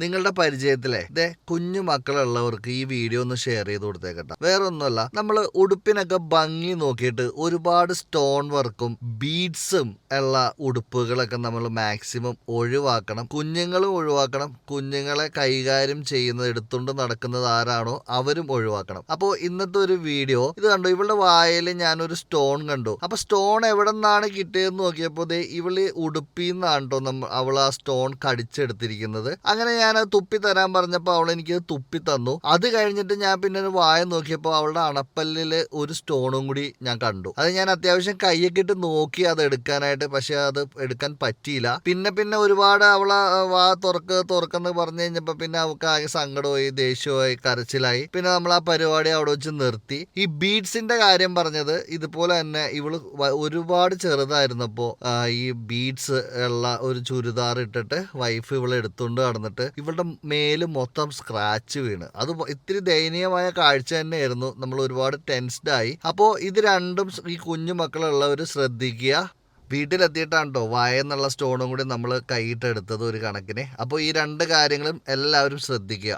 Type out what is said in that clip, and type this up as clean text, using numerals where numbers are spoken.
നിങ്ങളുടെ പരിചയത്തിലെ കുഞ്ഞു മക്കളുള്ളവർക്ക് ഈ വീഡിയോ ഒന്ന് ഷെയർ ചെയ്ത് കൊടുത്തേക്കട്ടെ. വേറെ ഒന്നുമല്ല, നമ്മൾ ഉടുപ്പിനൊക്കെ ഭംഗി നോക്കിയിട്ട് ഒരുപാട് സ്റ്റോൺ വർക്കും ബീഡ്സും ഉള്ള ഉടുപ്പുകളൊക്കെ നമ്മൾ മാക്സിമം ഒഴിവാക്കണം. കുഞ്ഞുങ്ങളും ഒഴിവാക്കണം. കുഞ്ഞുങ്ങളെ കൈകാര്യം ചെയ്യുന്നത്, എടുത്തുകൊണ്ട് നടക്കുന്നത് ആരാണോ അവരും ഒഴിവാക്കണം. അപ്പോൾ ഇന്നത്തെ ഒരു വീഡിയോ ഇത് കണ്ടു. ഇവളുടെ വായിൽ ഞാനൊരു സ്റ്റോൺ കണ്ടു. അപ്പൊ സ്റ്റോൺ എവിടെ നിന്നാണ് കിട്ടിയതെന്ന് നോക്കിയപ്പോൾ ഇവള് ഉടുപ്പിന്നാണ് കേട്ടോ അവൾ ആ സ്റ്റോൺ കടിച്ചെടുത്തിരിക്കുന്നത്. അങ്ങനെ ഞാൻ തുപ്പി തരാൻ പറഞ്ഞപ്പോൾ അവൾ എനിക്ക് തുപ്പി തന്നു. അത് കഴിഞ്ഞിട്ട് ഞാൻ പിന്നെ ഒരു വായ നോക്കിയപ്പോൾ അവളുടെ അണപ്പല്ലില് ഒരു സ്റ്റോണും കൂടി ഞാൻ കണ്ടു. അത് ഞാൻ അത്യാവശ്യം കൈയൊക്കെ ഇട്ട് നോക്കി അത് എടുക്കാനായിട്ട്, പക്ഷെ അത് എടുക്കാൻ പറ്റിയില്ല. പിന്നെ ഒരുപാട് അവളെ വാ തുറക്കെന്ന് പറഞ്ഞു കഴിഞ്ഞപ്പോ പിന്നെ അവൾക്ക് ആകെ സങ്കടമായി, ദേഷ്യമായി, കരച്ചിലായി. പിന്നെ നമ്മൾ ആ പരിപാടി അവിടെ വെച്ച് നിർത്തി. ഈ ബീഡ്സിന്റെ കാര്യം പറഞ്ഞത് ഇതുപോലെ തന്നെ ഇവള് ഒരുപാട് ചെറുതായിരുന്നപ്പോ ഈ ബീഡ്സ് ഉള്ള ഒരു ചുരിദാർ ഇട്ടിട്ട് വൈഫ് ഇവളെ എടുത്തുകൊണ്ട് നടന്നിട്ട് ഇവളുടെ മേല് മൊത്തം സ്ക്രാച്ച് വീണ്. അത് ഇത്തിരി ദയനീയമായ കാഴ്ച തന്നെയായിരുന്നു. നമ്മൾ ഒരുപാട് ടെൻസ്ഡ് ആയി. അപ്പോൾ ഇത് രണ്ടും ഈ കുഞ്ഞു മക്കളുള്ളവർ ശ്രദ്ധിക്കുക. വീട്ടിലെത്തിയിട്ടാണ് കേട്ടോ വായെന്നുള്ള സ്റ്റോണും കൂടി നമ്മൾ കൈയിട്ടെടുത്തത് ഒരു കണക്കിന്. അപ്പോൾ ഈ രണ്ട് കാര്യങ്ങളും എല്ലാവരും ശ്രദ്ധിക്കുക.